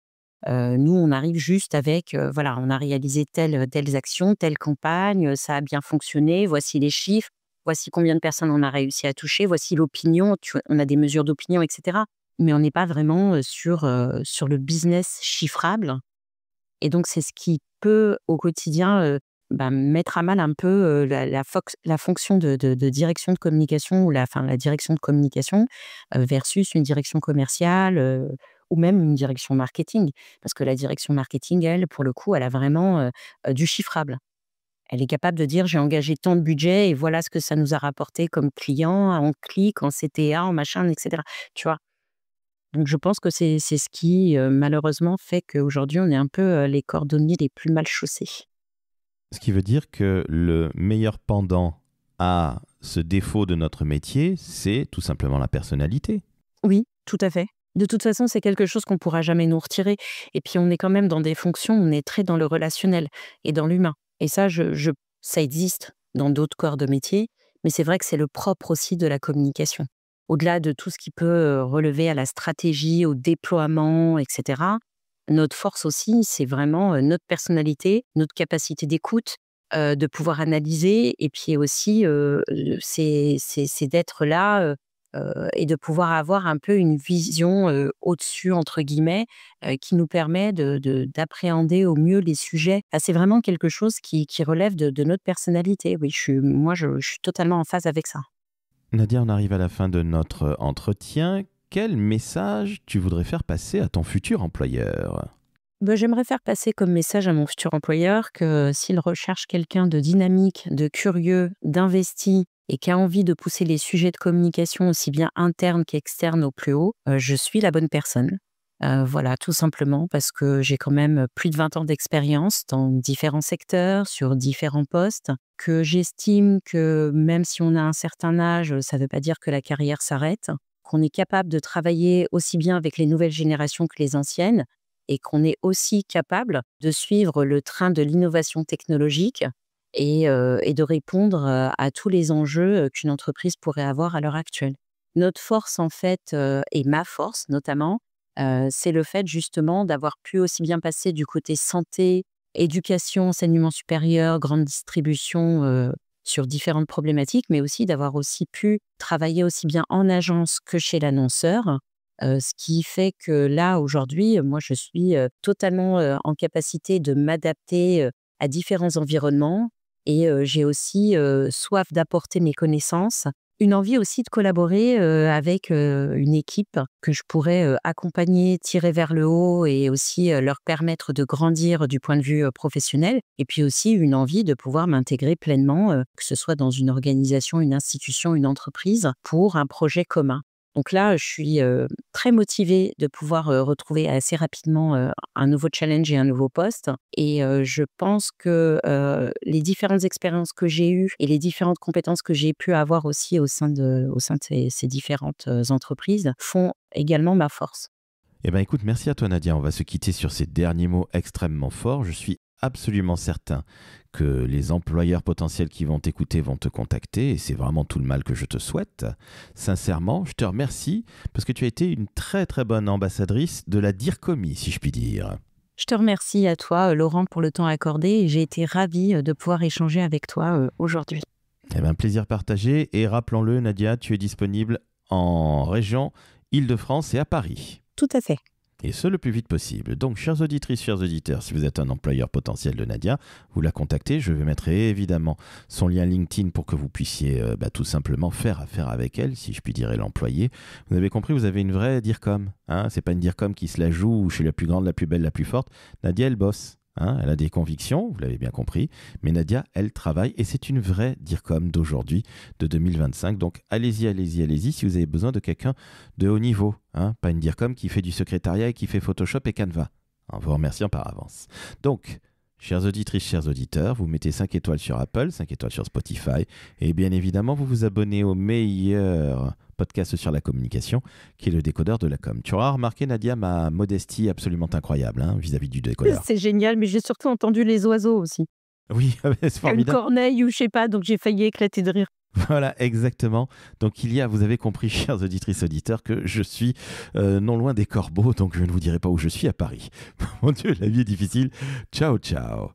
Nous, on arrive juste avec, voilà, on a réalisé telles actions, telle campagne, ça a bien fonctionné, voici les chiffres, voici combien de personnes on a réussi à toucher, voici l'opinion, on a des mesures d'opinion et cetera. Mais on n'est pas vraiment, sur le business chiffrable et donc c'est ce qui peut au quotidien, mettre à mal un peu, la fonction de direction de communication ou la direction de communication, versus une direction commerciale, ou même une direction marketing. Parce que la direction marketing, elle, pour le coup, elle a vraiment, du chiffrable. Elle est capable de dire: «J'ai engagé tant de budget et voilà ce que ça nous a rapporté comme client, en clics, en CTA, en machin» et cetera. Tu vois? Donc je pense que c'est ce qui, malheureusement fait qu'aujourd'hui on est un peu, les cordonniers les plus mal chaussés. Ce qui veut dire que le meilleur pendant à ce défaut de notre métier, c'est tout simplement la personnalité. Oui, tout à fait. De toute façon, c'est quelque chose qu'on pourra jamais nous retirer et puis on est quand même dans des fonctions, on est très dans le relationnel et dans l'humain et ça ça existe dans d'autres corps de métier, mais c'est vrai que c'est le propre aussi de la communication. Au-delà de tout ce qui peut, relever à la stratégie, au déploiement et cetera, notre force aussi, c'est vraiment, notre personnalité, notre capacité d'écoute, de pouvoir analyser et puis aussi, c'est d'être là, et de pouvoir avoir un peu une vision, «au-dessus» entre guillemets, qui nous permet d'appréhender au mieux les sujets. Ah, c'est vraiment quelque chose qui relève de notre personnalité. Oui, je suis totalement en phase avec ça. Nadia, on arrive à la fin de notre entretien. Quel message tu voudrais faire passer à ton futur employeur? J'aimerais faire passer comme message à mon futur employeur que s'il recherche quelqu'un de dynamique, de curieux, d'investi et qui a envie de pousser les sujets de communication aussi bien internes qu'externes au plus haut, je suis la bonne personne. Voilà, tout simplement parce que j'ai quand même plus de 20 ans d'expérience dans différents secteurs, sur différents postes, que j'estime que même si on a un certain âge, ça ne veut pas dire que la carrière s'arrête, qu'on est capable de travailler aussi bien avec les nouvelles générations que les anciennes et qu'on est aussi capable de suivre le train de l'innovation technologique et de répondre, à tous les enjeux, qu'une entreprise pourrait avoir à l'heure actuelle. Notre force en fait, et ma force notamment, c'est le fait justement d'avoir pu aussi bien passer du côté santé, éducation, enseignement supérieur, grande distribution, sur différentes problématiques, mais aussi d'avoir aussi pu travailler aussi bien en agence que chez l'annonceur. Ce qui fait que là, aujourd'hui, moi, je suis, totalement, en capacité de m'adapter, à différents environnements et j'ai aussi, soif d'apporter mes connaissances, une envie aussi de collaborer, avec, une équipe que je pourrais, accompagner, tirer vers le haut et aussi, leur permettre de grandir du point de vue, professionnel et puis aussi une envie de pouvoir m'intégrer pleinement, que ce soit dans une organisation, une institution, une entreprise, pour un projet commun. Donc là, je suis, très motivée de pouvoir, retrouver assez rapidement, un nouveau challenge et un nouveau poste et je pense que, les différentes expériences que j'ai eues et les différentes compétences que j'ai pu avoir aussi au sein de ces différentes, entreprises font également ma force. Eh bien écoute, merci à toi Nadia. On va se quitter sur ces derniers mots extrêmement forts. Je suis absolument certain que les employeurs potentiels qui vont t'écouter vont te contacter et c'est vraiment tout le mal que je te souhaite. Sincèrement, je te remercie parce que tu as été une très très bonne ambassadrice de la DIRCOMI, si je puis dire. Je te remercie à toi, Laurent, pour le temps accordé et j'ai été ravie, de pouvoir échanger avec toi, aujourd'hui. Eh bien, plaisir partagé et rappelons-le Nadia, tu es disponible en région Île-de-France et à Paris. Tout à fait. Et ce, le plus vite possible. Donc, chères auditrices, chers auditeurs, si vous êtes un employeur potentiel de Nadia, vous la contactez. Je vais mettre évidemment son lien LinkedIn pour que vous puissiez tout simplement faire affaire avec elle, si je puis dire, et l'employer. Vous avez compris, vous avez une vraie DIRCOM. Hein, c'est pas une DIRCOM qui se la joue chez la plus grande, la plus belle, la plus forte. Nadia, elle bosse. Hein, elle a des convictions, vous l'avez bien compris, mais Nadia, elle travaille et c'est une vraie DIRCOM d'aujourd'hui, de 2025. Donc allez-y, allez-y, allez-y si vous avez besoin de quelqu'un de haut niveau, hein, pas une DIRCOM qui fait du secrétariat et qui fait Photoshop et Canva, en vous remerciant par avance. Donc, chères auditrices, chers auditeurs, vous mettez 5 étoiles sur Apple, 5 étoiles sur Spotify et bien évidemment, vous vous abonnez au meilleur podcast sur la communication, qui est le décodeur de la com. Tu auras remarqué, Nadia, ma modestie absolument incroyable vis-à-vis du décodeur. C'est génial, mais j'ai surtout entendu les oiseaux aussi. Oui, c'est formidable. Une corneille ou je sais pas, donc j'ai failli éclater de rire. Voilà, exactement. Donc vous avez compris, chers auditrices, auditeurs, que je suis non loin des corbeaux, donc je ne vous dirai pas où je suis à Paris. Mon Dieu, la vie est difficile. Ciao, ciao.